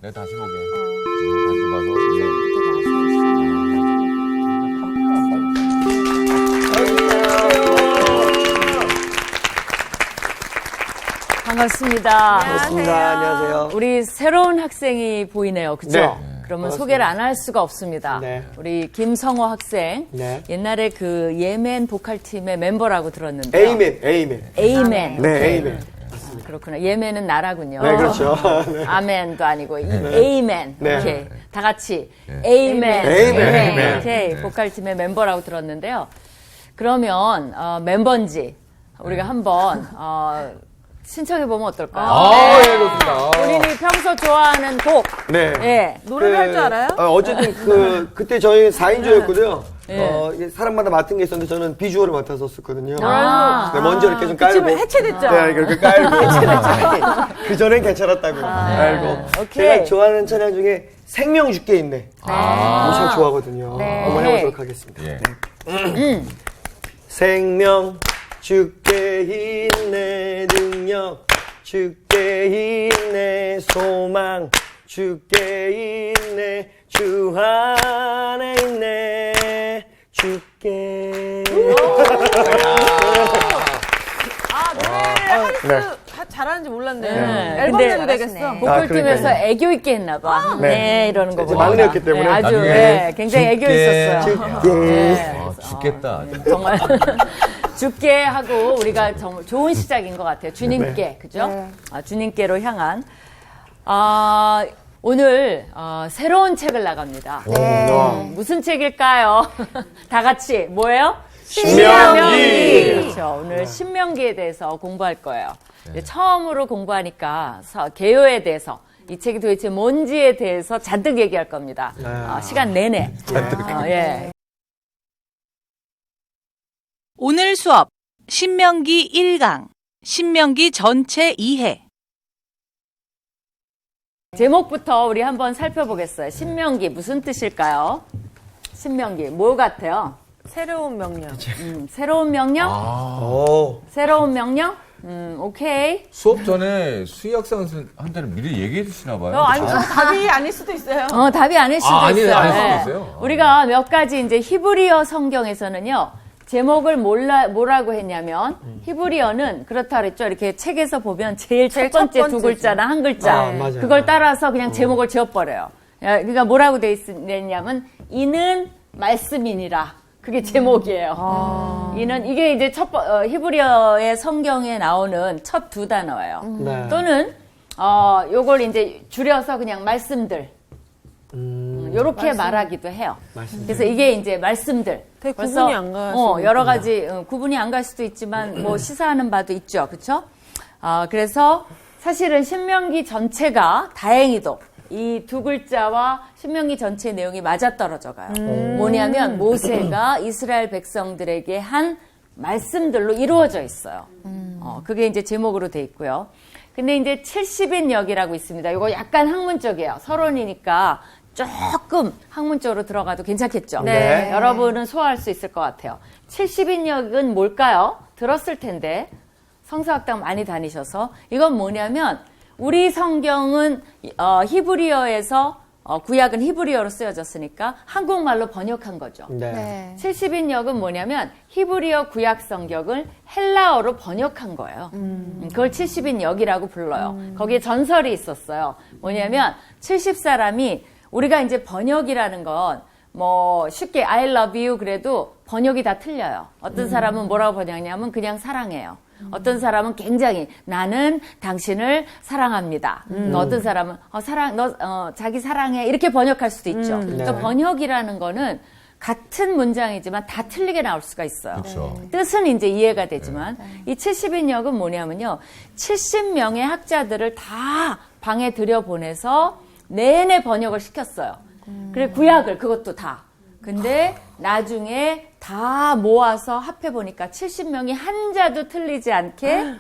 내가 다시 보게. 다시 봐서 이제. 반갑습니다. 반갑습니다. 안녕하세요. 우리 새로운 학생이 보이네요. 그죠? 네. 그러면 반갑습니다. 소개를 안 할 수가 없습니다. 네. 우리 김성호 학생. 네. 옛날에 그 예멘 보컬팀의 멤버라고 들었는데. 에이맨. 에이맨. 네, 오케이. 에이맨. 그렇구나. 예멘은 나라군요. 네, 그렇죠. 네. 아멘도 아니고 에이맨. 네. 오케이. 다 같이 에이맨. 에이맨. 오케이. 보컬팀의 멤버라고 들었는데요. 그러면 멤버인지 우리가 한번 신청해 보면 어떨까요? 예, 좋습니다. 본인이 평소 좋아하는 곡. 네. 예. 노래를 할 줄 알아요? 어쨌든 그때 저희 4인조였거든요. 네. 이게 사람마다 맡은 게 있었는데 저는 비주얼을 맡아서 썼거든요. 아. 네, 먼저 이렇게 좀 깔고. 지금 해체됐죠? 네, 이렇게 깔고. 그 전엔 괜찮았다고. 깔고. 오케이. 제가 좋아하는 찬양 중에 생명 죽게 있네. 엄청 좋아하거든요. 네. 한번 해보도록 하겠습니다. 예. 생명 죽게 있네 능력 죽게 있네 소망 죽게 있네 주 안에 있네 죽게 노래를 잘하는지 몰랐네. 네. 앨범 근데 내도 되겠어. 보컬팀에서 그러니까요. 애교 있게 했나 봐. 네, 이러는 거 이제 보니까. 막내였기 때문에. 네, 아주 나중에 네, 굉장히 애교 죽게. 있었어요. 죽게 네. 죽겠다. 정말 죽게 하고 우리가 정말 좋은 시작인 것 같아요. 주님께 그죠? 주님께로 향한 오늘 새로운 책을 나갑니다. 무슨 책일까요? 다 같이 뭐예요? 신명기. 그렇죠. 오늘 신명기에 대해서 공부할 거예요. 이제 처음으로 공부하니까 개요에 대해서 이 책이 도대체 뭔지에 대해서 잔뜩 얘기할 겁니다. 시간 내내. 예. 오늘 수업 신명기 1강 신명기 전체 이해 제목부터 우리 한번 살펴보겠어요. 신명기 무슨 뜻일까요? 신명기 뭐 같아요? 새로운 명령. 새로운 명령? 오. 새로운 명령? 오케이. 수업 전에 수희 학생한테는 미리 얘기해 주시나 봐요. 아니, 저 답이 아닐 수도 있어요. 답이 아닐 수도 아닐 있어요. 수도 네. 있어요? 우리가 몇 가지 이제 히브리어 성경에서는요, 제목을 뭐라고 했냐면, 히브리어는 그렇다 그랬죠. 이렇게 책에서 보면 제일 첫 번째 두 글자나 한 글자. 맞아요. 그걸 따라서 그냥 제목을 지어버려요. 그러니까 뭐라고 돼 있냐면, 이는 말씀이니라. 그게 제목이에요. 이게 이제 히브리어의 성경에 나오는 첫 두 단어예요. 네. 또는, 요걸 이제 줄여서 그냥 말씀들. 요렇게 말하기도 해요. 그래서 이게 이제 말씀들. 되게 벌써, 구분이 안 갈 수도 여러 가지, 구분이 안 갈 수도 있지만, 뭐, 시사하는 바도 있죠. 그쵸? 그래서 사실은 신명기 전체가 다행히도 이 두 글자와 신명기 전체의 내용이 맞아떨어져 가요. 뭐냐면 모세가 이스라엘 백성들에게 한 말씀들로 이루어져 있어요. 그게 이제 제목으로 돼 있고요. 근데 이제 70인역이라고 있습니다. 이거 약간 학문적이에요. 서론이니까 조금 학문적으로 들어가도 괜찮겠죠? 네. 여러분은 소화할 수 있을 것 같아요. 70인역은 뭘까요? 들었을 텐데 성서학당 많이 다니셔서 이건 뭐냐면 우리 성경은 히브리어에서 구약은 히브리어로 쓰여졌으니까 한국말로 번역한 거죠. 네. 70인역은 뭐냐면 히브리어 구약 성경을 헬라어로 번역한 거예요. 그걸 70인역이라고 불러요. 거기에 전설이 있었어요. 뭐냐면 70사람이 우리가 이제 번역이라는 건 뭐 쉽게 I love you 그래도 번역이 다 틀려요. 어떤 사람은 뭐라고 번역하냐면 그냥 사랑해요. 어떤 사람은 굉장히 나는 당신을 사랑합니다. 어떤 사람은 자기 사랑해 이렇게 번역할 수도 있죠. 그러니까 번역이라는 거는 같은 문장이지만 다 틀리게 나올 수가 있어요. 그렇죠. 뜻은 이제 이해가 되지만 이 70인역은 뭐냐면요. 70명의 학자들을 다 방에 들여보내서 내내 번역을 시켰어요. 그래 구약을 그것도 다. 근데 나중에 다 모아서 합해보니까 70명이 한자도 틀리지 않게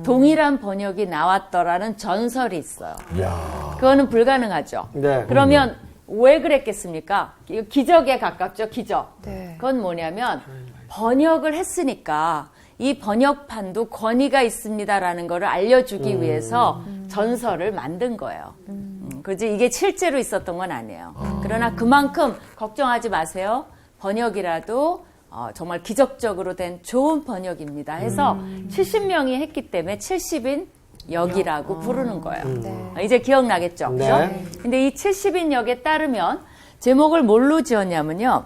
동일한 번역이 나왔더라는 전설이 있어요. 이야. 그거는 불가능하죠. 네. 그러면 왜 그랬겠습니까? 이거 기적에 가깝죠, 기적. 네. 그건 뭐냐면 번역을 했으니까 이 번역판도 권위가 있습니다라는 거를 알려주기 위해서 전설을 만든 거예요. 그지 이게 실제로 있었던 건 아니에요. 그러나 그만큼 걱정하지 마세요. 번역이라도 정말 기적적으로 된 좋은 번역입니다. 해서 70명이 했기 때문에 70인 역이라고 부르는 거예요. 이제 기억나겠죠? 네. 그죠? 근데 이 70인 역에 따르면 제목을 뭘로 지었냐면요.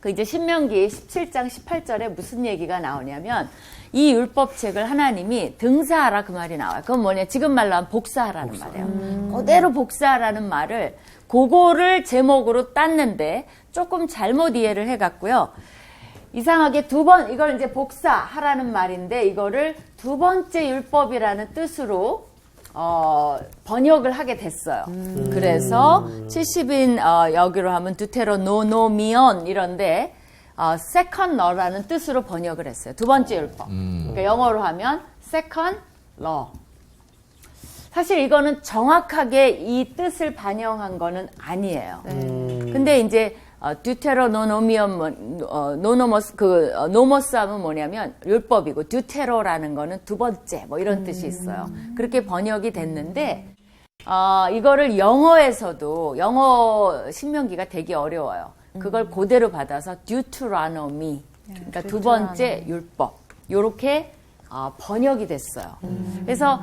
그 이제 신명기 17장 18절에 무슨 얘기가 나오냐면 이 율법책을 하나님이 등사하라 그 말이 나와요. 그건 뭐냐? 지금 말로 하면 복사하라는 말이에요. 그대로 복사하라는 말을 그거를 제목으로 땄는데 조금 잘못 이해를 해갖고요. 이상하게 이걸 이제 복사하라는 말인데 이거를 두 번째 율법이라는 뜻으로 번역을 하게 됐어요. 그래서 70인 여기로 하면 두테로노노미온 이런데 second law라는 뜻으로 번역을 했어요. 두 번째 율법. 그러니까 영어로 하면 second law. 사실 이거는 정확하게 이 뜻을 반영한 거는 아니에요. 근데 이제 듀테로노노미온 노모스 하면 뭐냐면 율법이고 듀테로라는 거는 두 번째 뭐 이런 뜻이 있어요. 그렇게 번역이 됐는데 이거를 영어에서도 영어 신명기가 되게 어려워요. 그걸 그대로 받아서 듀트라노미 그러니까 두 번째 율법 요렇게 번역이 됐어요. 그래서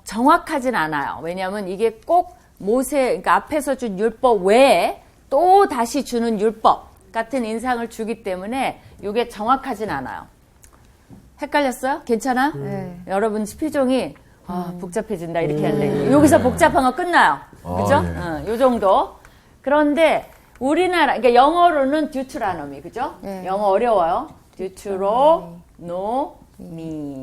정확하진 않아요. 왜냐하면 이게 꼭 그러니까 앞에서 준 율법 외에 또 다시 주는 율법 같은 인상을 주기 때문에 이게 정확하진 않아요. 헷갈렸어요? 괜찮아? 여러분 표정이 복잡해진다 이렇게 하는데 여기서 복잡한 거 끝나요. 그죠? 네. 요 정도. 그런데 우리나라 그러니까 영어로는 듀트라노미 그죠? 영어 어려워요. 듀트로노미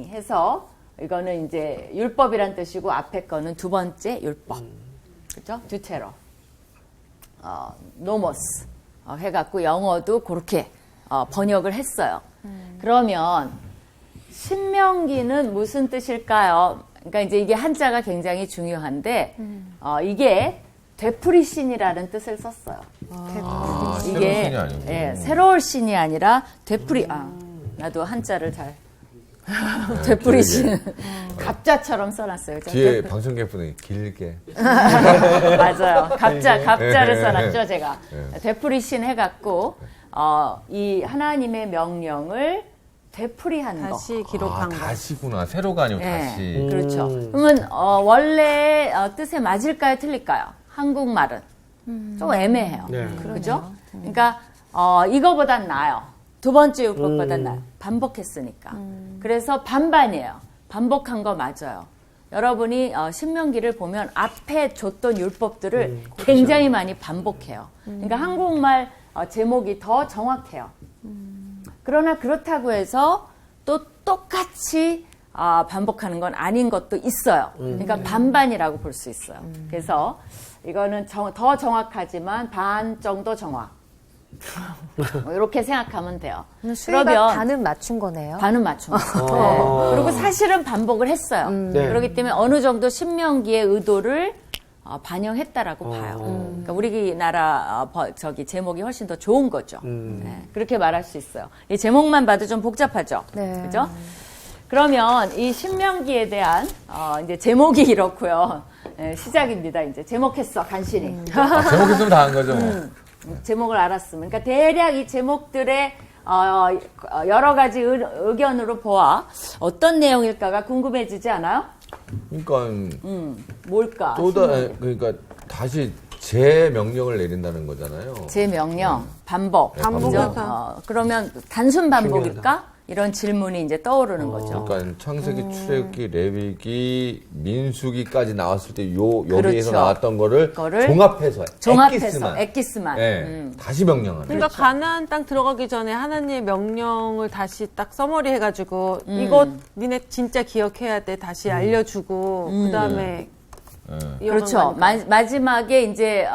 해서 이거는 이제 율법이란 뜻이고 앞에 거는 두 번째 율법. 그죠? 듀테로. 노모스 해갖고 영어도 그렇게 번역을 했어요. 그러면 신명기는 무슨 뜻일까요? 그러니까 이제 이게 한자가 굉장히 중요한데 이게 되풀이신이라는 뜻을 썼어요. 새로운 신이 아니고. 새로울 신이 아니라 되풀이. 나도 한자를 잘 되풀이신 갑자처럼 써놨어요. 그죠? 뒤에 방청객분이 길게. 맞아요. 갑자를 써놨죠, 제가. 되풀이신 해갖고, 이 하나님의 명령을 되풀이한 거. 다시 기록한 거. 다시구나. 새로가 아니고 다시. 그렇죠. 그러면, 원래 뜻에 맞을까요, 틀릴까요? 한국말은. 좀 애매해요. 네. 그죠? 그러니까, 이거보단 나아요. 두 번째 율법보단 나아요. 반복했으니까. 그래서 반반이에요. 반복한 거 맞아요. 여러분이 신명기를 보면 앞에 줬던 율법들을 굉장히 많이 반복해요. 그러니까 한국말 제목이 더 정확해요. 그러나 그렇다고 해서 또 똑같이 반복하는 건 아닌 것도 있어요. 그러니까 반반이라고 볼 수 있어요. 그래서 이거는 더 정확하지만 반 정도 정확. 이렇게 생각하면 돼요. 수희가 반은 맞춘 거네요. 반은 맞춘 거예요. 그리고 사실은 반복을 했어요. 네. 그렇기 때문에 어느 정도 신명기의 의도를 반영했다라고 봐요. 그러니까 우리나라 제목이 훨씬 더 좋은 거죠. 네, 그렇게 말할 수 있어요. 이 제목만 봐도 좀 복잡하죠. 네. 그죠? 그러면 이 신명기에 대한 이제 제목이 이렇고요. 네, 시작입니다. 이제 제목했어 간신히. 제목 있으면 다 한 거죠. 뭐. 제목을 알았으면. 그러니까 대략 이 제목들의 여러 가지 의견으로 보아 어떤 내용일까가 궁금해지지 않아요? 그러니까 뭘까? 그러니까 다시 제 명령을 내린다는 거잖아요. 제 명령, 반복. 반복을 그러면 단순 반복일까? 이런 질문이 이제 떠오르는 거죠. 그러니까 창세기, 출애굽기, 레위기, 민수기까지 나왔을 때 여기에서 그렇죠. 나왔던 거를 종합해서 엑기스만 네, 다시 명령하는. 그러니까 가나안 땅 들어가기 전에 하나님의 명령을 다시 딱 서머리 해가지고 이거 니네 진짜 기억해야 돼 다시 알려주고 그다음에 그렇죠. 마지막에 이제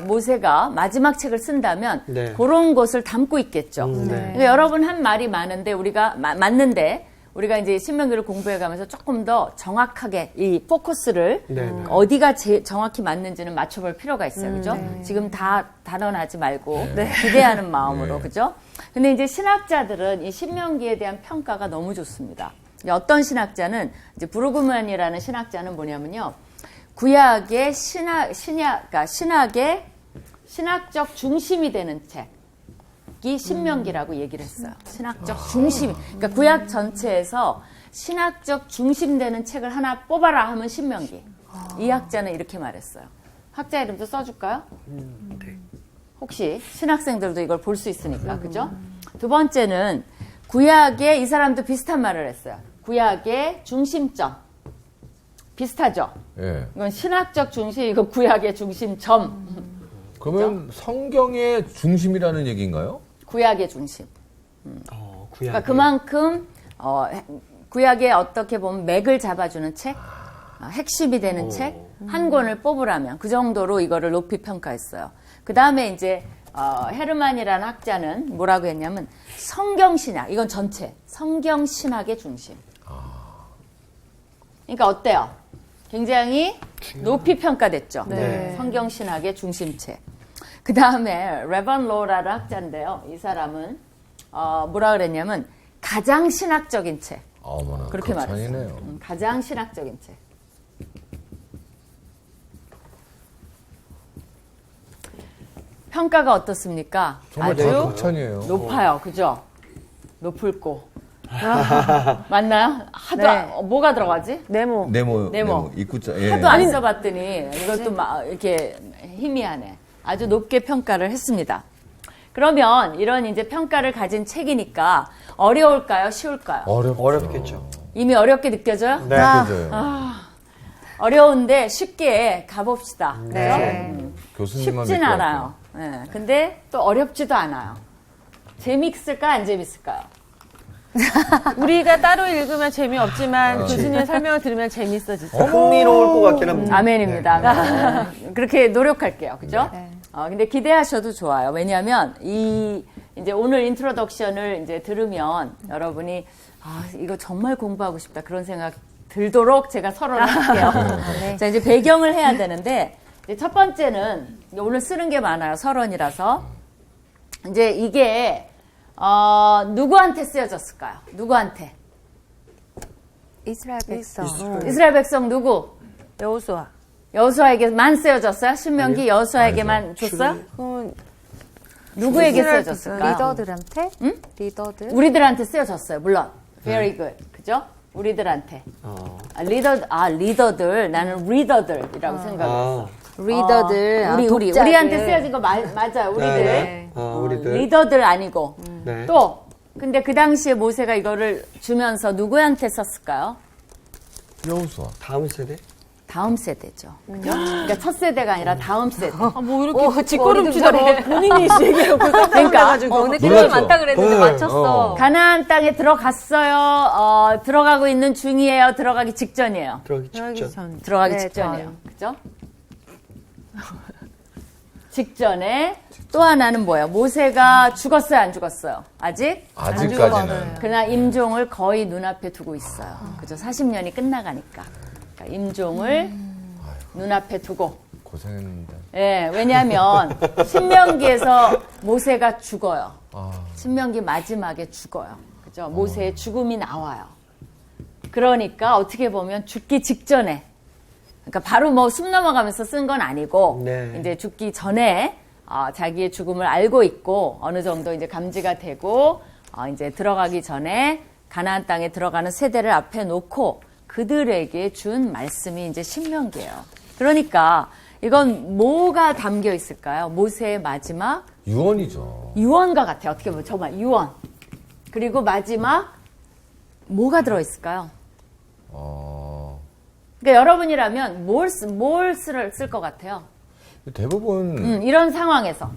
모세가 마지막 책을 쓴다면 네. 그런 것을 담고 있겠죠. 네. 그러니까 여러분 한 말이 많은데 맞는데 우리가 이제 신명기를 공부해 가면서 조금 더 정확하게 이 포커스를 네. 어디가 정확히 맞는지는 맞춰볼 필요가 있어요. 그죠? 지금 다 단언하지 말고 기대하는 마음으로. 그죠? 근데 이제 신학자들은 이 신명기에 대한 평가가 너무 좋습니다. 어떤 신학자는 이제 브루그만이라는 신학자는 뭐냐면요. 구약의 신학적 중심이 되는 책이 신명기라고 얘기를 했어요. 신학적 중심. 그러니까 구약 전체에서 신학적 중심되는 책을 하나 뽑아라 하면 신명기. 이 학자는 이렇게 말했어요. 학자 이름도 써줄까요? 네. 혹시 신학생들도 이걸 볼 수 있으니까, 그죠? 두 번째는 구약의, 이 사람도 비슷한 말을 했어요. 구약의 중심점. 비슷하죠? 예. 이건 신학적 중심, 이거 구약의 중심점. 그러면 성경의 중심이라는 얘기인가요? 구약의 중심. 구약. 그러니까 그만큼 구약에 어떻게 보면 맥을 잡아주는 책, 핵심이 되는 책 한 권을 뽑으라면 그 정도로 이거를 높이 평가했어요. 그 다음에 이제 헤르만이라는 학자는 뭐라고 했냐면 성경신학, 이건 전체 성경신학의 중심. 그러니까 어때요? 굉장히 높이 평가됐죠. 네. 성경신학의 중심책. 그 다음에 레번 로라는 학자인데요. 이 사람은 뭐라 그랬냐면 가장 신학적인 책. 어머나, 그렇게 말했어요. 극찬이네요. 가장 신학적인 책. 평가가 어떻습니까? 정말 아주 다 극찬이에요. 높아요. 그죠? 높을고. 맞나요? 하도 네. 뭐가 들어가지? 네모. 네모 입구자. 예. 하도 안 써봤더니 이것도 막 이렇게 희미하네. 아주 높게 평가를 했습니다. 그러면 이런 이제 평가를 가진 책이니까 어려울까요? 쉬울까요? 어렵겠죠. 이미 어렵게 느껴져요? 네. 느껴져요. 어려운데 쉽게 가봅시다. 네. 교수님만 쉽진 믿고 않아요. 네. 근데 또 어렵지도 않아요. 재밌을까 안 재밌을까요? 우리가 따로 읽으면 재미없지만 교수님의 설명을 들으면 재밌어지죠. 흥미로울 것 같긴 합니다. 아멘입니다. 네. 그렇게 노력할게요. 그죠? 네. 근데 기대하셔도 좋아요. 왜냐하면 이제 오늘 인트로덕션을 이제 들으면 여러분이 이거 정말 공부하고 싶다 그런 생각 들도록 제가 설언을 할게요. 네. 자, 이제 배경을 해야 되는데 이제 첫 번째는 오늘 쓰는 게 많아요. 설언이라서 이제 이게 누구한테 쓰여졌을까요? 누구한테? 이스라엘 백성. 이스라엘 백성 누구? 여호수아. 여호수아에게만 쓰여졌어요? 신명기 여호수아에게만 줬어요? 누구에게 쓰여졌을까요? 리더들한테? 리더들? 우리들한테 쓰여졌어요. 물론. Very good. 그죠? 우리들한테. 리더들. 나는 리더들이라고 생각했어. 리더들. 우리한테 쓰여진 거 맞아요. 우리들. 네. 우리들. 리더들 아니고. 네. 또 근데 그 당시에 모세가 이거를 주면서 누구한테 썼을까요? 여호수아. 다음 세대? 다음 세대죠. 그죠? 그러니까 첫 세대가 아니라 다음 세대. 뭐 이렇게 뒷걸음치다가 본인이 얘기하고 그러니까 오늘 놀랐죠? 틀리 많다 그랬는데 네, 맞췄어. 가나안 땅에 들어갔어요. 들어가고 있는 중이에요. 들어가기 직전이에요. 들어가기 하기 직전. 전. 들어가기 네, 직전이에요. 그죠? 직전에 또 하나는 뭐예요? 모세가 죽었어요, 안 죽었어요? 아직? 아직까지는. 그러나 임종을 거의 눈앞에 두고 있어요. 그죠? 40년이 끝나가니까. 그러니까 임종을 눈앞에 두고. 고생했는데. 예, 왜냐하면 신명기에서 모세가 죽어요. 아. 신명기 마지막에 죽어요. 그죠? 모세의 죽음이 나와요. 그러니까 어떻게 보면 죽기 직전에, 그러니까 바로 뭐 숨 넘어가면서 쓴 건 아니고, 네. 이제 죽기 전에 자기의 죽음을 알고 있고 어느 정도 이제 감지가 되고 이제 들어가기 전에 가나안 땅에 들어가는 세대를 앞에 놓고 그들에게 준 말씀이 이제 신명기예요. 그러니까 이건 뭐가 담겨 있을까요? 모세의 마지막 유언이죠. 유언과 같아요. 어떻게 보면 정말 유언. 그리고 마지막 뭐가 들어있을까요? 그러니까 여러분이라면 뭘 쓸 것 같아요? 대부분 이런 상황에서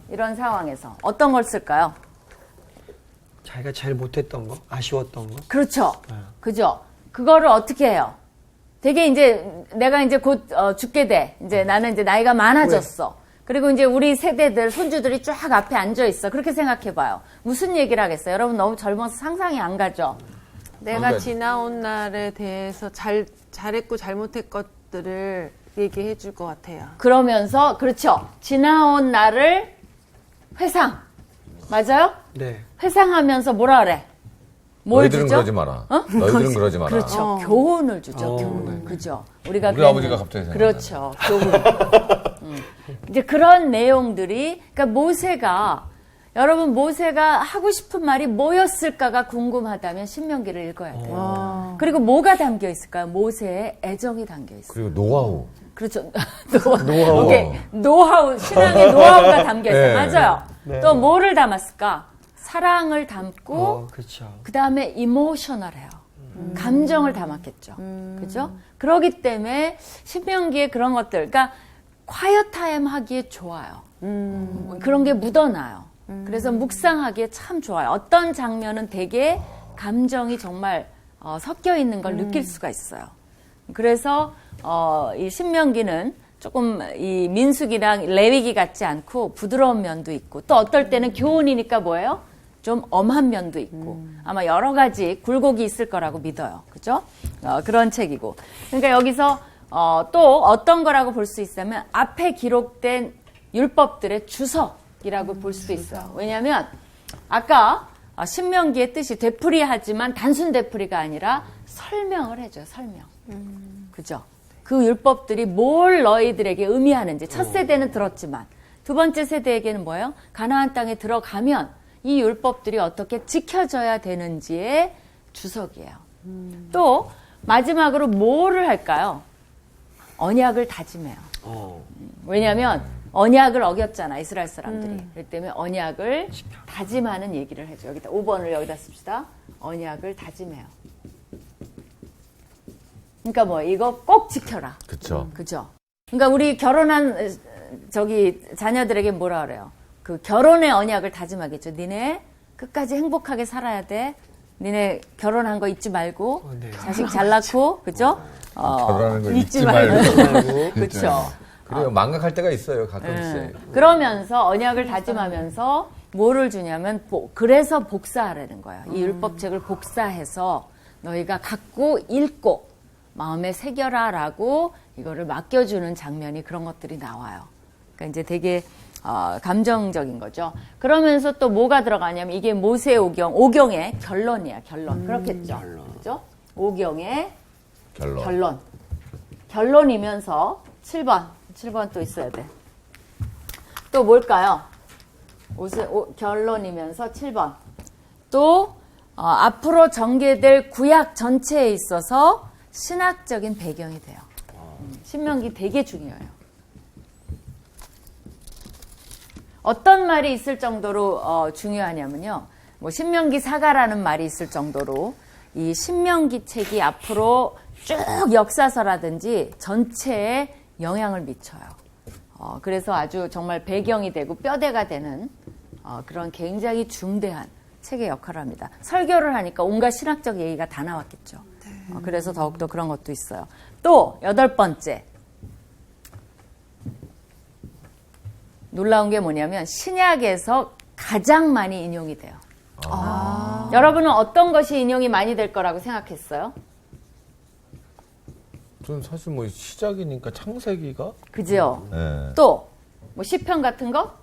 어떤 걸 쓸까요? 자기가 제일 못했던 거? 아쉬웠던 거? 그렇죠. 그죠? 그거를 어떻게 해요? 되게 이제 내가 이제 곧 죽게 돼. 이제 나는 이제 나이가 많아졌어. 그리고 이제 우리 세대들, 손주들이 쫙 앞에 앉아 있어. 그렇게 생각해 봐요. 무슨 얘기를 하겠어요? 여러분 너무 젊어서 상상이 안 가죠? 내가 그러니까- 지나온 날에 대해서 잘했고 잘못했 것들을 얘기해 줄 것 같아요. 그러면서 그렇죠. 지나온 날을 회상. 맞아요? 네. 회상하면서 뭐라 그래? 뭘 너희들은 주죠? 그러지 마라. 너희들은 그러지 마라. 그렇죠. 교훈을 주죠. 교훈. 그죠? 우리가 우리 그랬는데. 아버지가 갑자기 생각나네. 그렇죠. 교훈. 이제 그런 내용들이 그러니까 모세가 여러분 모세가 하고 싶은 말이 뭐였을까가 궁금하다면 신명기를 읽어야 돼요. 그리고 뭐가 담겨 있을까요? 모세의 애정이 담겨 있어요. 그리고 노하우. 그렇죠. 노하우. 오케이. 노하우, 신앙의 노하우가 담겨 있어요. 네. 맞아요. 네. 또 뭐를 담았을까? 사랑을 담고 그렇죠. 그 다음에 이모셔널해요. 감정을 담았겠죠. 그죠? 그러기 때문에 신명기에 그런 것들, 그러니까 콰이어 타임 하기에 좋아요. 그런 게 묻어나요. 그래서 묵상하기에 참 좋아요. 어떤 장면은 되게 감정이 정말 섞여 있는 걸 느낄 수가 있어요. 그래서 이 신명기는 조금 이 민수기랑 레위기 같지 않고 부드러운 면도 있고 또 어떨 때는 교훈이니까 뭐예요? 좀 엄한 면도 있고 아마 여러 가지 굴곡이 있을 거라고 믿어요. 그죠? 그런 책이고. 그러니까 여기서 또 어떤 거라고 볼 수 있으면 앞에 기록된 율법들의 주석이라고 볼 수도 있어요. 왜냐하면 아까 신명기의 뜻이 되풀이하지만 단순 되풀이가 아니라 설명을 해줘요. 설명. 그죠? 그 율법들이 뭘 너희들에게 의미하는지 첫 세대는 들었지만 두 번째 세대에게는 뭐예요? 가나안 땅에 들어가면 이 율법들이 어떻게 지켜져야 되는지의 주석이에요. 또 마지막으로 뭐를 할까요? 언약을 다짐해요. 왜냐하면 언약을 어겼잖아 이스라엘 사람들이. 그렇기 때문에 언약을 다짐하는 얘기를 해줘. 여기다 5번을 여기다 씁시다. 언약을 다짐해요. 그러니까 뭐 이거 꼭 지켜라. 그쵸. 그죠? 그러니까 우리 결혼한 자녀들에게 뭐라 그래요? 그 결혼의 언약을 다짐하겠죠. 니네 끝까지 행복하게 살아야 돼. 니네 결혼한 거 잊지 말고 네. 자식 잘 낳고 그죠? 결혼하는 거 잊지 잊지 말고. 말고. 그렇죠. 그래요. 망각할 때가 있어요. 가끔씩. 그러면서 언약을 다짐하면서 뭐를 주냐면 그래서 복사하라는 거예요. 이 율법책을 복사해서 너희가 갖고 읽고 마음에 새겨라라고 이거를 맡겨주는 장면이 그런 것들이 나와요. 그러니까 이제 되게 감정적인 거죠. 그러면서 또 뭐가 들어가냐면 이게 모세 오경의 결론이야. 결론. 그렇겠죠. 그렇죠? 오경의 결론. 결론이면서 7번 또 있어야 돼. 또 뭘까요? 결론이면서 7번. 또 앞으로 전개될 구약 전체에 있어서 신학적인 배경이 돼요. 신명기 되게 중요해요. 어떤 말이 있을 정도로 중요하냐면요. 뭐 신명기 사가라는 말이 있을 정도로 이 신명기 책이 앞으로 쭉 역사서라든지 전체에 영향을 미쳐요. 그래서 아주 정말 배경이 되고 뼈대가 되는 그런 굉장히 중대한 책의 역할을 합니다. 설교를 하니까 온갖 신학적 얘기가 다 나왔겠죠. 그래서 더욱더 그런 것도 있어요. 또 8번째. 놀라운 게 뭐냐면 신약에서 가장 많이 인용이 돼요. 여러분은 어떤 것이 인용이 많이 될 거라고 생각했어요? 저는 사실 뭐 시작이니까 창세기가? 그죠? 네. 또 뭐 시편 같은 거?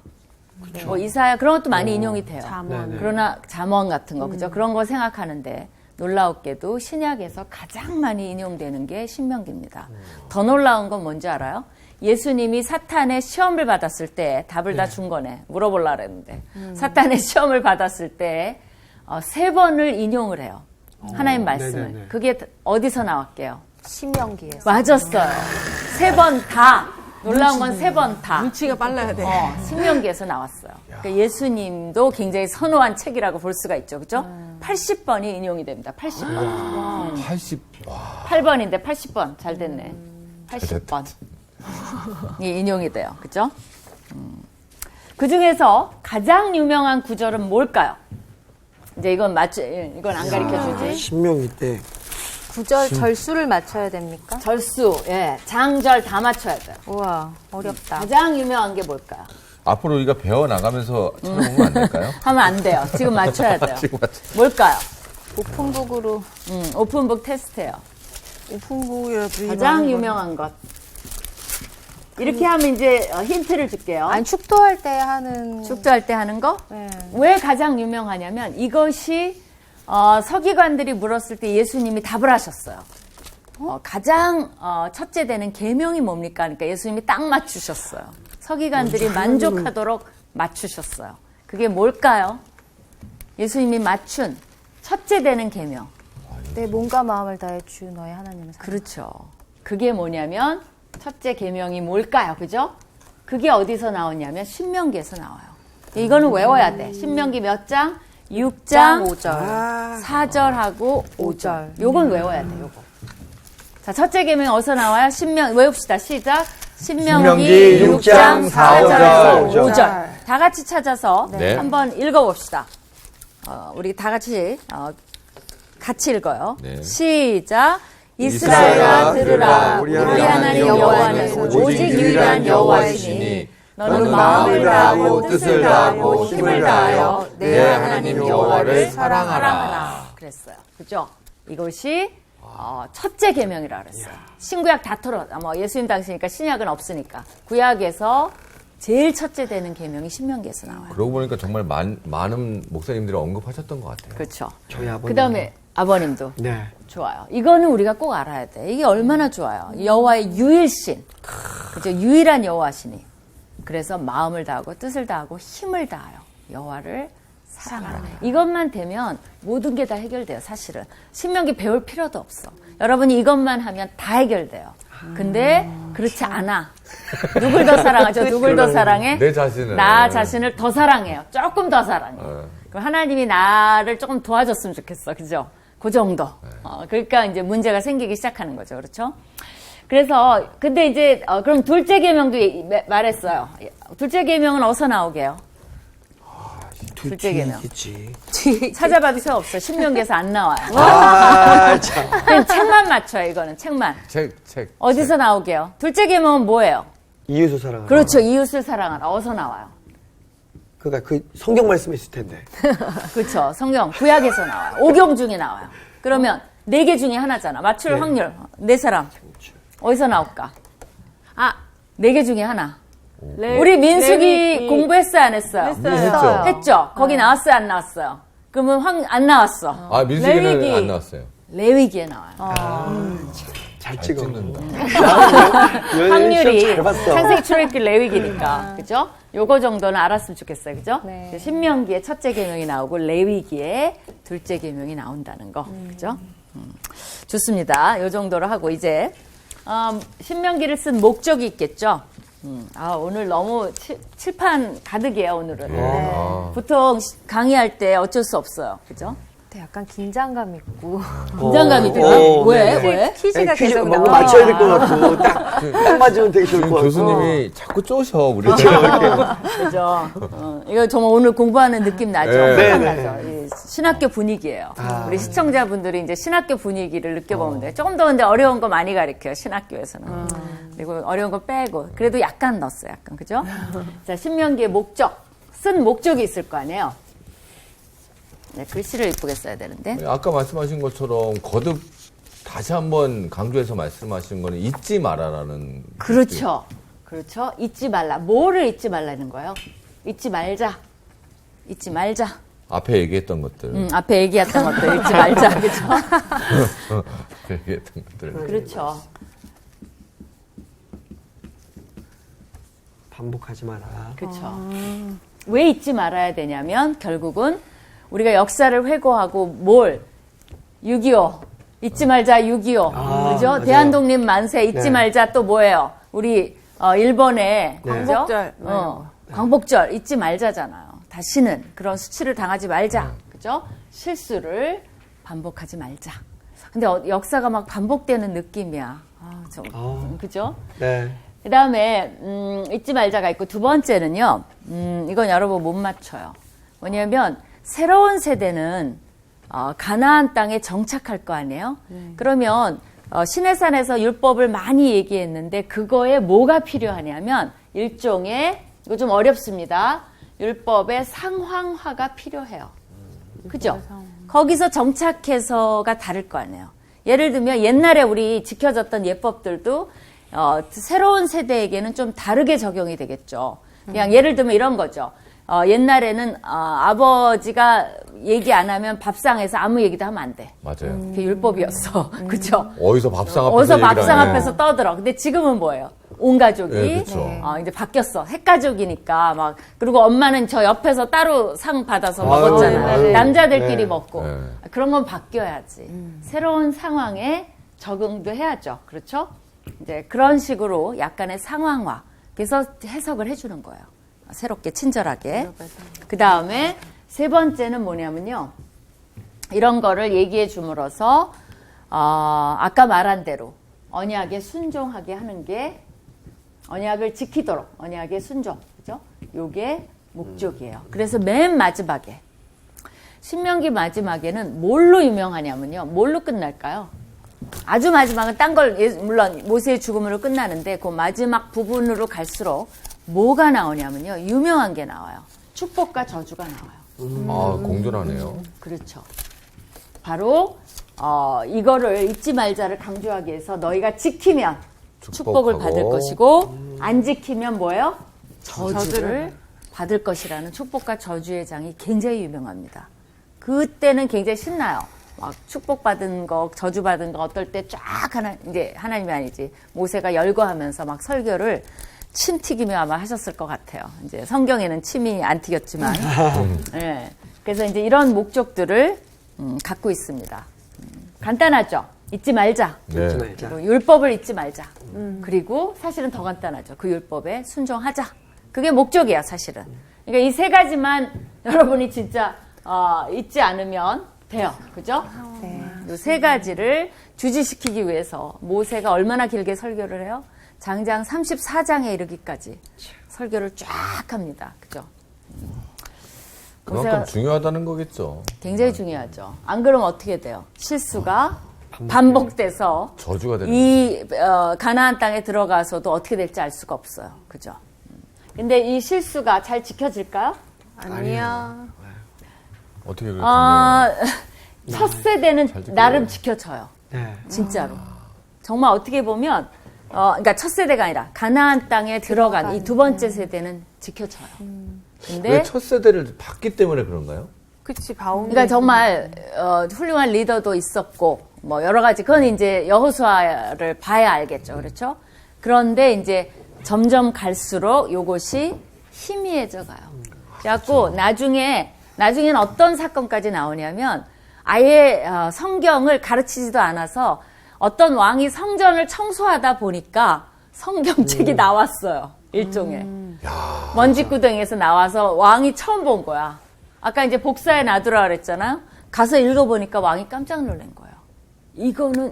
뭐 이사야 그런 것도 많이 인용이 돼요. 잠언. 그러나 잠언 같은 거 그죠? 그런 거 생각하는데 놀라웠게도 신약에서 가장 많이 인용되는 게 신명기입니다. 더 놀라운 건 뭔지 알아요? 예수님이 사탄의 시험을 받았을 때 답을 다 준 거네. 물어보려고 그랬는데 사탄의 시험을 받았을 때 3번을 인용을 해요. 하나님 말씀을. 네네네. 그게 어디서 나왔게요? 신명기에서. 맞았어요. 3번 다. 놀라운 건 3번 다. 눈치가 빨라야 돼. 신명기에서 나왔어요. 그러니까 예수님도 굉장히 선호한 책이라고 볼 수가 있죠. 그죠? 80번이 인용이 됩니다. 80번. 80. 와. 8번인데 80번. 잘 됐네. 80번. 이 인용이 돼요. 그죠? 그 중에서 가장 유명한 구절은 뭘까요? 이제 이건 안 가르쳐 주지. 신명기 때 구절 절수를 맞춰야 됩니까? 절수, 장절 다 맞춰야 돼요. 우와, 어렵다. 가장 유명한 게 뭘까요? 앞으로 우리가 배워나가면서 찾아보면 안 될까요? 하면 안 돼요. 지금 맞춰야 돼요. 지금 뭘까요? 오픈북으로. 오픈북 테스트예요. 오픈북이라도 가장 유명한 것. 이렇게 하면 이제 힌트를 줄게요. 아니, 축도할 때 하는. 축도할 때 하는 거? 네. 왜 가장 유명하냐면 이것이 서기관들이 물었을 때 예수님이 답을 하셨어요. 가장 첫째 되는 계명이 뭡니까? 그러니까 예수님이 딱 맞추셨어요. 서기관들이 만족하도록 맞추셨어요. 그게 뭘까요? 예수님이 맞춘 첫째 되는 계명. 내 몸과 마음을 다해 주 너의 하나님을 사랑. 그렇죠. 그게 뭐냐면 첫째 계명이 뭘까요? 그죠? 그게 어디서 나오냐면 신명기에서 나와요. 이거는 외워야 돼. 신명기 몇 장? 6장 5절. 4절하고 5절. 5절. 요건 외워야 돼. 요거. 자, 첫째 계명이 어디서 나와요? 외웁시다. 시작. 신명기 6장 4절에서 5절. 다 같이 찾아서 네. 한번 읽어봅시다. 우리 다 같이 같이 읽어요. 네. 시작. 이스라엘아 들으라. 우리 하나님 여호와는 오직 유일한 여호와이시니 너는 마음을 다하고 뜻을 다하고 힘을 다하여 내 하나님 여호와를 사랑하라. 그랬어요. 그죠? 이것이 첫째 계명이라 그랬어요. 신구약 다 털어. 예수님 당시니까 신약은 없으니까. 구약에서 제일 첫째 되는 계명이 신명기에서 나와요. 그러고 보니까 정말 많은 목사님들이 언급하셨던 것 같아요. 그렇죠. 저희 아버님. 그다음에 아버님도 네. 좋아요. 이거는 우리가 꼭 알아야 돼. 이게 얼마나 좋아요. 여호와의 유일신. 그죠? 유일한 여호와시니. 그래서 마음을 다하고 뜻을 다하고 힘을 다하여 여호와를 사랑하라. 이것만 되면 모든 게 다 해결돼요, 사실은. 신명기 배울 필요도 없어. 여러분이 이것만 하면 다 해결돼요. 근데 그렇지 않아. 누굴 더 사랑하죠? 누굴 더 사랑해? 내 자신을. 나 자신을 더 사랑해요. 조금 더 사랑해. 그럼 하나님이 나를 조금 도와줬으면 좋겠어. 그죠? 그 정도. 그러니까 이제 문제가 생기기 시작하는 거죠. 그렇죠? 그래서 근데 이제 그럼 둘째 계명도 말했어요. 둘째 계명은 어디서 나오게요? 둘째 계명. 있지. 찾아봐도 소용없어. 신명기에서 안 나와요. 참. 그냥 책만 맞춰요. 이거는 책만. 책. 어디서 나오게요? 둘째 계명은 뭐예요? 이웃을 사랑하라. 그렇죠. 이웃을 사랑하라. 어디서 나와요? 그러니까 그 성경 말씀에 있을 텐데. 그렇죠. 성경 구약에서 나와요. 오경 중에 나와요. 그러면 4개 중에 하나잖아. 맞출 네. 확률 4사람. 어디서 나올까? 4개 중에 하나. 우리 민수기 레위기. 공부했어요, 안 했어요? 했죠. 했죠. 거기 나왔어요, 안 나왔어요? 그러면 안 나왔어. 민수기는 레위기. 안 나왔어요. 레위기에 나와요. 잘 찍어. 찍는다. 확률이 잘 봤어. 창세기 출애굽기 레위기니까. 그죠? 요거 정도는 알았으면 좋겠어요. 그죠? 네. 신명기에 첫째 계명이 나오고 레위기에 둘째 계명이 나온다는 거. 그죠? 좋습니다. 요 정도로 하고 이제 신명기를 쓴 목적이 있겠죠? 오늘 너무 칠판 가득이에요, 오늘은. 보통 강의할 때 어쩔 수 없어요. 그죠? 네, 약간 긴장감 있고. 긴장감이 드네. 왜? 왜? 퀴즈가 퀴즈 계속 뭔가 나와. 맞춰야 될 것 같고 딱 맞으면 되게 좋을 것 같고. 교수님이 자꾸 쪼셔, 우리. 그죠? 이거 정말 오늘 공부하는 느낌 나죠? 네. 확 네, 나죠? 이 신학교 분위기예요. 우리 시청자분들이 이제 신학교 분위기를 느껴보면 돼요. 조금 더 근데 어려운 거 많이 가르쳐요, 신학교에서는. 그리고 어려운 거 빼고. 그래도 약간 넣었어요, 약간. 그죠? 자, 신명기의 목적. 쓴 목적이 있을 거 아니에요? 네, 글씨를 이쁘게 써야 되는데. 아까 말씀하신 것처럼 거듭 다시 한번 강조해서 말씀하신 거는 잊지 말아라는. 그렇죠. 그렇죠. 잊지 말라. 뭐를 잊지 말라는 거예요? 잊지 말자. 잊지 말자. 앞에 얘기했던 것들. 앞에 얘기했던 것도 잊지 말자. 그죠? 앞에 얘기했던 것들. 그렇죠. 반복하지 마라. 그렇죠. 왜 잊지 말아야 되냐면 결국은 우리가 역사를 회고하고 6.25 잊지 말자 6.25 그죠? 맞아요. 대한독립 만세 잊지 네. 말자 또 뭐예요? 우리 일본의 네. 그죠? 광복절. 광복절 잊지 말자잖아요. 다시는 그런 수치를 당하지 말자. 그죠? 실수를 반복하지 말자. 근데 역사가 막 반복되는 느낌이야. 그죠? 네. 그 다음에, 잊지 말자가 있고, 두 번째는요, 이건 여러분 못 맞춰요. 뭐냐면, 새로운 세대는, 가나안 땅에 정착할 거 아니에요? 그러면, 시내산에서 율법을 많이 얘기했는데, 그거에 뭐가 필요하냐면, 일종의, 이거 좀 어렵습니다. 율법의 상황화가 필요해요. 그죠? 거기서 정착해서가 다를 거 아니에요. 예를 들면, 옛날에 우리 지켜졌던 예법들도, 새로운 세대에게는 좀 다르게 적용이 되겠죠. 그냥 예를 들면 이런 거죠. 옛날에는 아버지가 얘기 안 하면 밥상에서 아무 얘기도 하면 안 돼. 맞아요. 그게 율법이었어. 그죠? 어디서 밥상 앞에서 어디서 얘기를 밥상 하네. 앞에서 떠들어. 근데 지금은 뭐예요? 온 가족이 네, 그쵸. 이제 바뀌었어. 핵가족이니까 막 그리고 엄마는 저 옆에서 따로 상 받아서 먹었잖아요. 아유, 남자들끼리 네. 먹고 네. 그런 건 바뀌어야지. 새로운 상황에 적응도 해야죠. 그렇죠? 이제 그런 식으로 약간의 상황화. 그래서 해석을 해주는 거예요. 새롭게 친절하게. 그 다음에 세 번째는 뭐냐면요. 이런 거를 얘기해 줌으로써 아까 말한 대로 언약에 순종하게 하는 게 언약을 지키도록 언약의 순종, 그죠? 요게 목적이에요. 그래서 맨 마지막에 신명기 마지막에는 뭘로 유명하냐면요. 뭘로 끝날까요? 아주 마지막은 딴 걸 물론 모세의 죽음으로 끝나는데 그 마지막 부분으로 갈수록 뭐가 나오냐면요. 유명한 게 나와요. 축복과 저주가 나와요. 공존하네요. 그렇죠. 바로 이거를 잊지 말자를 강조하기 위해서 너희가 지키면 축복을 축복하고. 받을 것이고 안 지키면 뭐예요? 저주를 받을 것이라는 축복과 저주의 장이 굉장히 유명합니다. 그때는 굉장히 신나요. 막 축복받은 거, 저주받은 거 어떨 때 쫙 이제 하나님이 아니지 모세가 열거하면서 막 설교를 침 튀기며 아마 하셨을 것 같아요. 이제 성경에는 침이 안 튀겼지만, 네. 그래서 이제 이런 목적들을 갖고 있습니다. 간단하죠. 잊지 말자. 네. 그리고 율법을 잊지 말자. 그리고 사실은 더 간단하죠. 그 율법에 순종하자. 그게 목적이야, 사실은. 그러니까 이 세 가지만 여러분이 진짜 잊지 않으면 돼요. 그죠? 네. 이 세 가지를 주지시키기 위해서 모세가 얼마나 길게 설교를 해요? 장장 34장에 이르기까지 설교를 쫙 합니다. 그죠? 그만큼 중요하다는 거겠죠. 굉장히 중요하죠. 안 그러면 어떻게 돼요? 실수가 반복돼서 저주가 되는 이 가나안 땅에 들어가서도 어떻게 될지 알 수가 없어요. 그죠? 근데 이 실수가 잘 지켜질까요? 아니요. 어떻게 그렇게 첫 세대는 잘 지켜요. 나름 지켜져요. 네. 진짜로. 정말 어떻게 보면 그러니까 첫 세대가 아니라 가나안 땅에 들어간 이 두 번째 세대는 지켜져요. 근데 왜 첫 세대를 봤기 때문에 그런가요? 그치, 바온. 그러니까 정말 훌륭한 리더도 있었고 뭐 여러 가지 그건 이제 여호수아를 봐야 알겠죠, 그렇죠? 그런데 이제 점점 갈수록 요것이 희미해져 가요. 그래갖고 나중에는 어떤 사건까지 나오냐면 아예 성경을 가르치지도 않아서 어떤 왕이 성전을 청소하다 보니까 성경책이 나왔어요. 일종의. 먼지구덩이에서 나와서 왕이 처음 본 거야. 아까 이제 복사해 놔두라 그랬잖아요. 가서 읽어보니까 왕이 깜짝 놀란 거예요.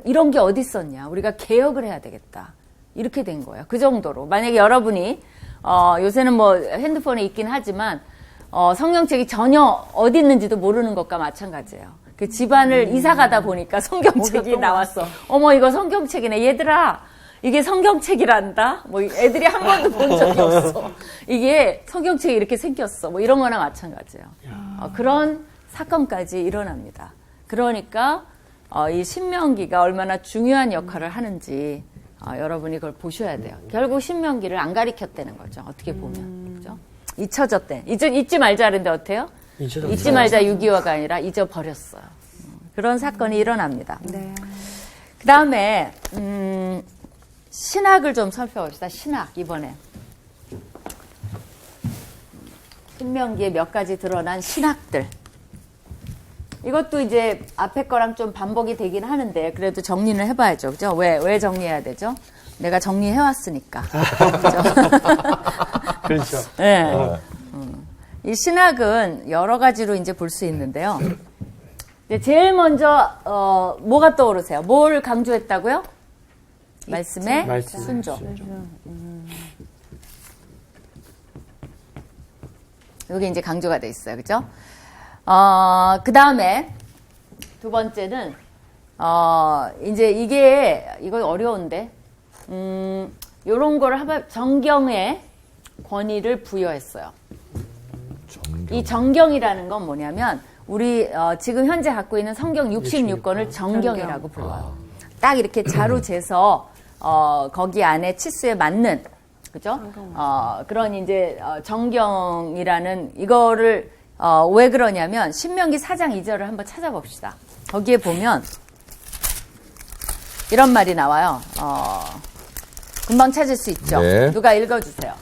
이런 게 어디 있었냐. 우리가 개혁을 해야 되겠다. 이렇게 된 거예요. 그 정도로. 만약에 여러분이, 요새는 뭐 핸드폰에 있긴 하지만, 성경책이 전혀 어디 있는지도 모르는 것과 마찬가지예요. 그 집안을 이사 가다 보니까 성경책이 나왔어. 어머, 이거 성경책이네. 얘들아, 이게 성경책이란다? 뭐 애들이 한 번도 본 적이 없어. 이게 성경책이 이렇게 생겼어. 뭐 이런 거나 마찬가지예요. 그런 사건까지 일어납니다. 그러니까 이 신명기가 얼마나 중요한 역할을 하는지 여러분이 그걸 보셔야 돼요. 결국 신명기를 안 가리켰다는 거죠. 어떻게 보면. 그죠? 잊혀졌대. 잊지 말자 그랬는데 어때요? 잊지 말자 6.25가 아니라 잊어버렸어요. 그런 사건이 일어납니다. 네. 그 다음에 신학을 좀 살펴봅시다. 신학 이번에. 신명기에 몇 가지 드러난 신학들. 이것도 이제 앞에 거랑 좀 반복이 되긴 하는데 그래도 정리는 해봐야죠. 그죠? 왜 정리해야 되죠? 내가 정리해왔으니까. 그렇죠. 네. 이 신학은 여러 가지로 이제 볼 수 있는데요. 이제 제일 먼저 뭐가 떠오르세요? 뭘 강조했다고요? 말씀의 말씀. 순종. 여기 이제 강조가 돼 있어요. 그죠? 그 다음에 두 번째는 이제 이거 어려운데 요런 거를 하면 정경의 권위를 부여했어요. 이 정경이라는 건 뭐냐면 우리 지금 현재 갖고 있는 성경 66권을 정경이라고 불러요. 딱 이렇게 자로 재서 거기 안에 치수에 맞는 그죠? 그런 이제 정경이라는 이거를 왜 그러냐면 신명기 4장 2절을 한번 찾아봅시다. 거기에 보면 이런 말이 나와요. 금방 찾을 수 있죠. 네. 누가 읽어주세요.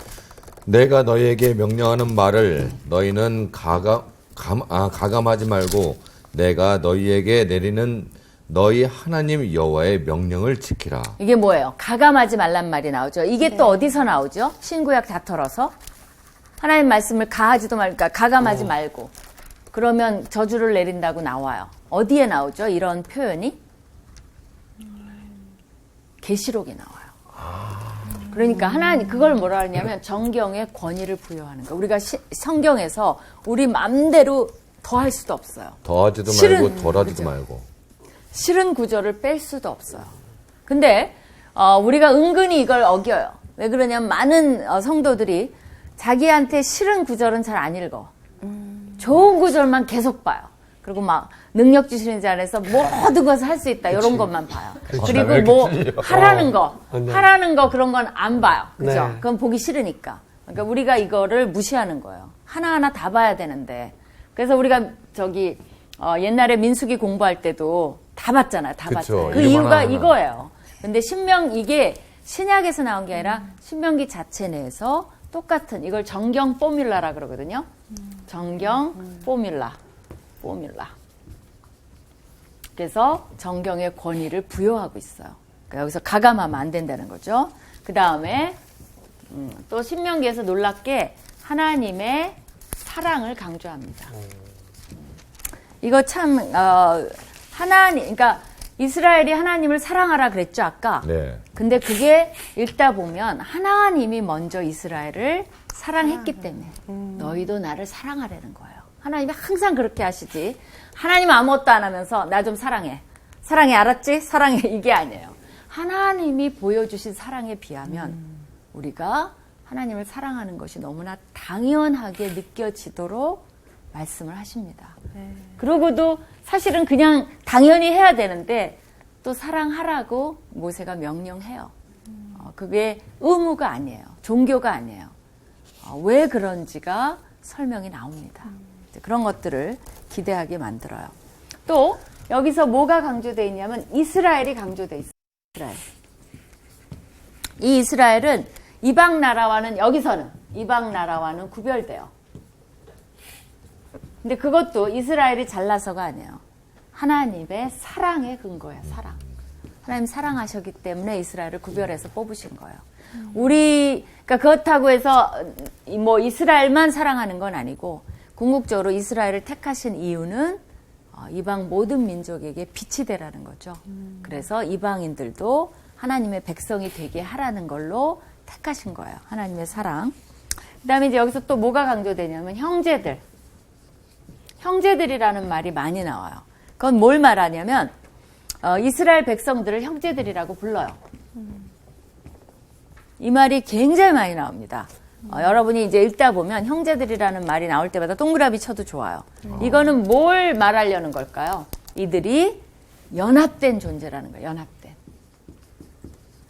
내가 너희에게 명령하는 말을 너희는 가감하지 말고 내가 너희에게 내리는 너희 하나님 여호와의 명령을 지키라. 이게 뭐예요? 가감하지 말란 말이 나오죠. 이게 또 어디서 나오죠? 신구약 다 털어서 하나님 말씀을 가하지도 말고 그러니까 가감하지 말고 그러면 저주를 내린다고 나와요. 어디에 나오죠? 이런 표현이? 계시록에 나와요. 그러니까 하나님 그걸 뭐라 하냐면 정경의 권위를 부여하는 거. 우리가 성경에서 우리 맘대로 더 할 수도 없어요. 더하지도 실은, 말고 덜하지도 그죠? 말고. 싫은 구절을 뺄 수도 없어요. 근데 우리가 은근히 이걸 어겨요. 왜 그러냐면 많은 성도들이 자기한테 싫은 구절은 잘 안 읽어. 좋은 구절만 계속 봐요. 그리고 막 능력 주시는 자 안에서 모든 것을 할 수 있다. 이런 것만 봐요. 그리고 뭐 하라는 거 그런 건 안 봐요. 그죠? 네. 그건 보기 싫으니까. 그러니까 우리가 이거를 무시하는 거예요. 하나하나 다 봐야 되는데. 그래서 우리가 옛날에 민수기 공부할 때도 다 봤잖아요. 다 그쵸. 봤잖아요. 그 일만 이유가 하나. 이거예요. 근데 이게 신약에서 나온 게 아니라 신명기 자체 내에서 똑같은 이걸 정경 포뮬라라 그러거든요. 정경 포뮬라. 그래서 정경의 권위를 부여하고 있어요. 그러니까 여기서 가감하면 안 된다는 거죠. 그 다음에 또 신명기에서 놀랍게 하나님의 사랑을 강조합니다. 이거 참 그러니까 이스라엘이 하나님을 사랑하라 그랬죠 아까. 네. 근데 그게 읽다 보면 하나님이 먼저 이스라엘을 사랑했기 때문에 너희도 나를 사랑하라는 거예요. 하나님이 항상 그렇게 하시지. 하나님은 아무것도 안 하면서 나 좀 사랑해. 사랑해 알았지? 사랑해 이게 아니에요. 하나님이 보여주신 사랑에 비하면 우리가 하나님을 사랑하는 것이 너무나 당연하게 느껴지도록 말씀을 하십니다. 그러고도 사실은 그냥 당연히 해야 되는데 또 사랑하라고 모세가 명령해요. 그게 의무가 아니에요. 종교가 아니에요. 왜 그런지가 설명이 나옵니다. 그런 것들을 기대하게 만들어요. 또 여기서 뭐가 강조되어 있냐면 이스라엘이 강조되어 있어요. 이스라엘. 이 이스라엘은 이방 나라와는 여기서는 이방 나라와는 구별돼요. 근데 그것도 이스라엘이 잘나서가 아니에요. 하나님의 사랑의 근거예요. 사랑. 하나님 사랑하셨기 때문에 이스라엘을 구별해서 뽑으신 거예요. 그러니까 그렇다고 해서 뭐 이스라엘만 사랑하는 건 아니고 궁극적으로 이스라엘을 택하신 이유는 이방 모든 민족에게 빛이 되라는 거죠. 그래서 이방인들도 하나님의 백성이 되게 하라는 걸로 택하신 거예요. 하나님의 사랑. 그 다음에 이제 여기서 또 뭐가 강조되냐면 형제들. 형제들이라는 말이 많이 나와요. 그건 뭘 말하냐면 이스라엘 백성들을 형제들이라고 불러요. 이 말이 굉장히 많이 나옵니다. 여러분이 이제 읽다 보면 형제들이라는 말이 나올 때마다 동그라미 쳐도 좋아요. 이거는 뭘 말하려는 걸까요? 이들이 연합된 존재라는 거예요. 연합된.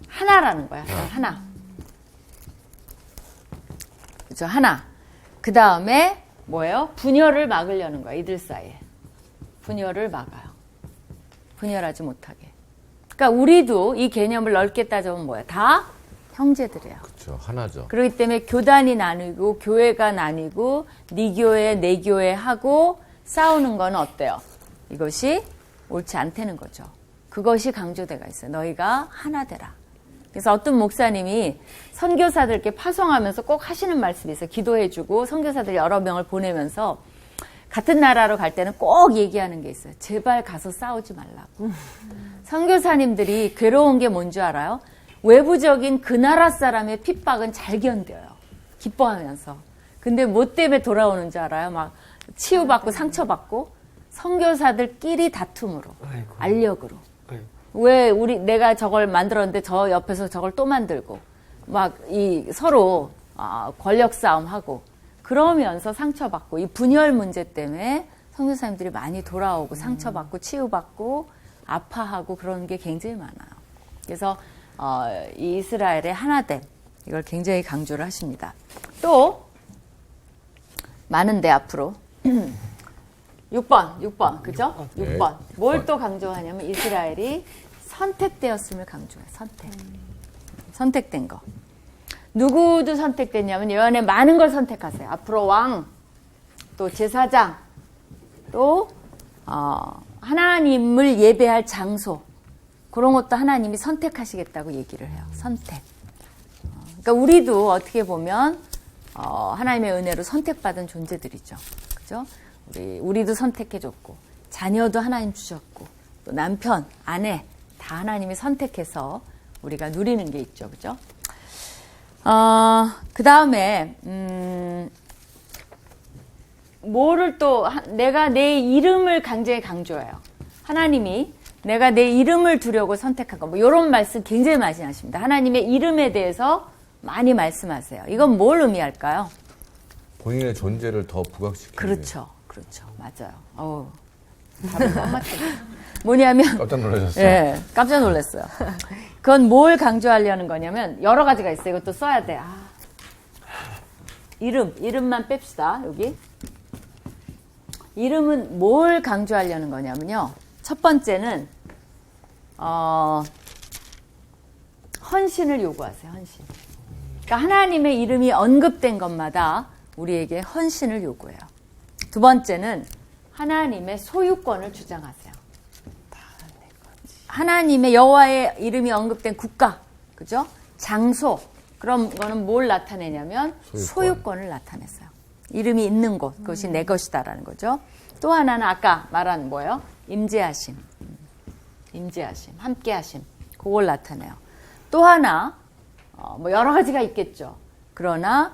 하나라는 거야. 하나. 그죠? 하나. 그 다음에 뭐예요? 분열을 막으려는 거야. 이들 사이에. 분열을 막아요. 분열하지 못하게. 그러니까 우리도 이 개념을 넓게 따져보면 뭐야? 다 형제들이에요. 그렇죠. 하나죠. 그렇기 때문에 교단이 나뉘고 교회가 나뉘고 네 교회 내 교회 하고 싸우는 건 어때요? 이것이 옳지 않다는 거죠. 그것이 강조되가 있어요. 너희가 하나 되라. 그래서 어떤 목사님이 선교사들께 파송하면서 꼭 하시는 말씀이 있어요. 기도해주고 선교사들 여러 명을 보내면서 같은 나라로 갈 때는 꼭 얘기하는 게 있어요. 제발 가서 싸우지 말라고. 선교사님들이 괴로운 게 뭔 줄 알아요? 외부적인 그 나라 사람의 핍박은 잘 견뎌요. 기뻐하면서. 근데 뭐 때문에 돌아오는 줄 알아요? 막 치유받고 상처받고 선교사들끼리 다툼으로, 아이고. 알력으로. 아이고. 왜 내가 저걸 만들었는데 저 옆에서 저걸 또 만들고 막 서로 권력 싸움하고 그러면서 상처받고 이 분열 문제 때문에 선교사님들이 많이 돌아오고 상처받고 치유받고 아파하고 그런 게 굉장히 많아요. 그래서 이 이스라엘의 하나됨 이걸 굉장히 강조를 하십니다. 또 많은데 앞으로 6번 그죠? 네. 6번 뭘 또 강조하냐면 이스라엘이 선택되었음을 강조해요. 선택된 거. 누구도 선택됐냐면 여호와의 많은 걸 선택하세요. 앞으로 왕, 또 제사장, 또 하나님을 예배할 장소, 그런 것도 하나님이 선택하시겠다고 얘기를 해요. 선택. 그러니까 우리도 어떻게 보면 하나님의 은혜로 선택받은 존재들이죠. 그죠? 우리도 선택해줬고, 자녀도 하나님 주셨고, 또 남편, 아내 다 하나님이 선택해서 우리가 누리는 게 있죠. 그죠? 그 다음에 뭐를 또 내가 내 이름을 굉장히 강조해요. 하나님이 내가 내 이름을 두려고 선택한 거, 뭐 이런 말씀 굉장히 많이 하십니다. 하나님의 이름에 대해서 많이 말씀하세요. 이건 뭘 의미할까요? 본인의 존재를 더 부각시키는. 그렇죠. 맞아요. 답을 딱 맞췄어요. 뭐냐면 깜짝 놀라셨어요. 예, 깜짝 놀랐어요. 그건 뭘 강조하려는 거냐면 여러 가지가 있어요. 이것도 써야 돼. 이름만 뺍시다. 여기. 이름은 뭘 강조하려는 거냐면요. 첫 번째는 헌신을 요구하세요. 헌신. 그러니까 하나님의 이름이 언급된 것마다 우리에게 헌신을 요구해요. 두 번째는 하나님의 소유권을 주장하세요. 하나님의 여호와의 이름이 언급된 국가, 그죠? 장소, 그런 거는 뭘 나타내냐면 소유권을 나타냈어요. 이름이 있는 곳, 그것이 내 것이다라는 거죠. 또 하나는 아까 말한 뭐예요? 임재하심, 함께하심, 그걸 나타내요. 또 하나 뭐 여러 가지가 있겠죠. 그러나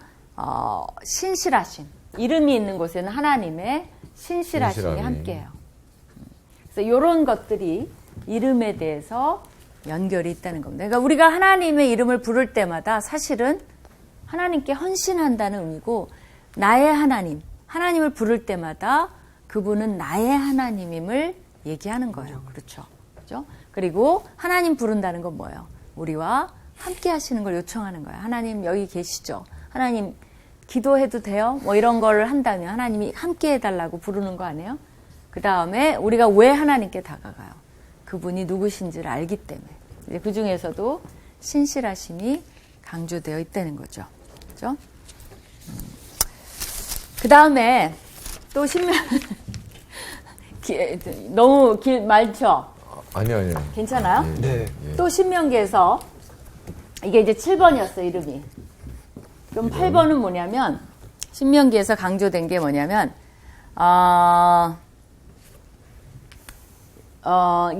신실하심, 이름이 있는 곳에는 하나님의 신실하심이 함께해요. 그래서 이런 것들이 이름에 대해서 연결이 있다는 겁니다. 그러니까 우리가 하나님의 이름을 부를 때마다 사실은 하나님께 헌신한다는 의미고, 나의 하나님, 하나님을 부를 때마다 그분은 나의 하나님임을 얘기하는 거예요. 그렇죠? 그리고 하나님 부른다는 건 뭐예요? 우리와 함께 하시는 걸 요청하는 거예요. 하나님 여기 계시죠? 하나님 기도해도 돼요? 뭐 이런 걸 한다면 하나님이 함께 해달라고 부르는 거 아니에요? 그 다음에 우리가 왜 하나님께 다가가요? 그분이 누구신지를 알기 때문에. 그 중에서도 신실하심이 강조되어 있다는 거죠. 그죠? 그 다음에 또 너무 많죠? 아니요. 괜찮아요? 네. 또 신명기에서 이게 이제 7번이었어요, 이름이. 그럼 8번은 뭐냐면, 신명기에서 강조된 게 뭐냐면,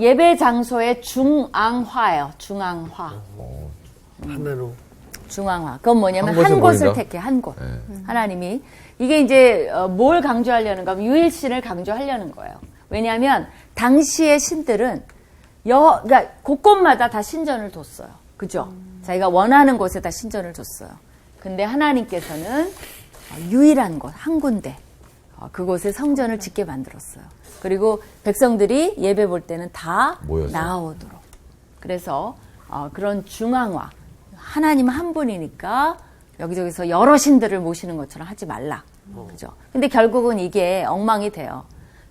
예배 장소의 중앙화예요. 중앙화. 하나로. 중앙화. 그건 뭐냐면 한 곳을 한 곳을 모인다? 택해, 한 곳. 네. 하나님이. 이게 이제 뭘 강조하려는가 하면 유일신을 강조하려는 거예요. 왜냐하면 당시의 신들은 그러니까 곳곳마다 다 신전을 뒀어요. 그죠? 자기가 원하는 곳에 다 신전을 뒀어요. 근데 하나님께서는 유일한 곳, 한 군데, 그곳에 성전을 짓게 만들었어요. 그리고 백성들이 예배 볼 때는 다 모여서. 나오도록. 그래서 그런 중앙화, 하나님 한 분이니까 여기저기서 여러 신들을 모시는 것처럼 하지 말라. 그죠? 근데 결국은 이게 엉망이 돼요.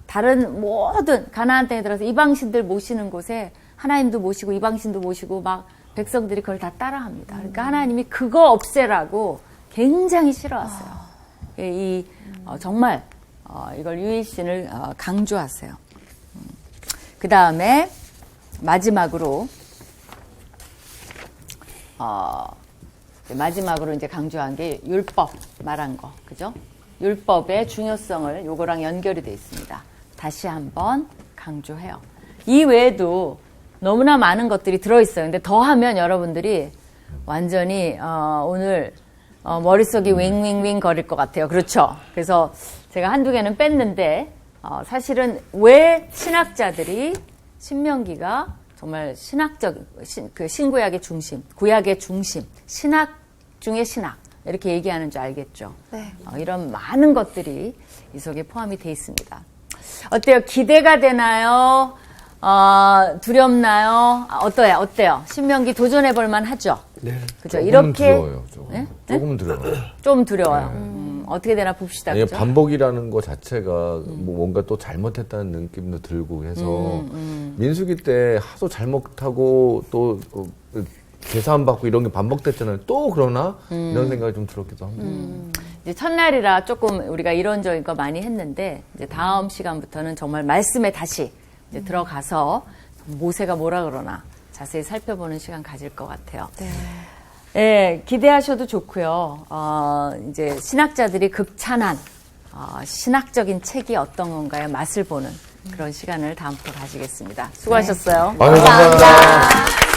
다른 모든 가나안 땅에 들어서 이방신들 모시는 곳에 하나님도 모시고 이방신도 모시고 막 백성들이 그걸 다 따라합니다. 그러니까 하나님이 그거 없애라고 굉장히 싫어하세요. 정말 이걸 유일신을 강조하세요. 그 다음에 마지막으로 이제 강조한 게 율법 말한 거, 그죠? 율법의 중요성을 요거랑 연결이 돼 있습니다. 다시 한번 강조해요. 이 외에도 너무나 많은 것들이 들어있어요. 근데 더 하면 여러분들이 완전히 오늘 머릿속이 윙윙윙 거릴 것 같아요. 그렇죠? 그래서 제가 한두 개는 뺐는데 사실은 왜 신학자들이 신명기가 정말 신구약의 중심, 구약의 중심, 신학 중의 신학 이렇게 얘기하는 줄 알겠죠? 네. 이런 많은 것들이 이 속에 포함이 돼 있습니다. 어때요? 기대가 되나요? 두렵나요? 어때요? 신명기 도전해볼 만하죠? 네. 그죠? 조금은 이렇게 두려워요. 네? 조금은 두려워요. 좀 두려워요. 어떻게 되나 봅시다. 아니, 그죠? 반복이라는 거 자체가 뭐 뭔가 또 잘못했다는 느낌도 들고 해서 민수기 때 하도 잘못하고 또 제사함 받고 이런 게 반복됐잖아요. 또 그러나 이런 생각이 좀 들었기도 합니다. 이제 첫날이라 조금 우리가 이런저런 거 많이 했는데 이제 다음 시간부터는 정말 말씀에 다시 이제 들어가서 모세가 뭐라 그러나 자세히 살펴보는 시간 가질 것 같아요. 네, 기대하셔도 좋고요. 이제 신학자들이 극찬한 신학적인 책이 어떤 건가의 맛을 보는 그런 시간을 다음부터 가지겠습니다. 수고하셨어요. 아유, 감사합니다.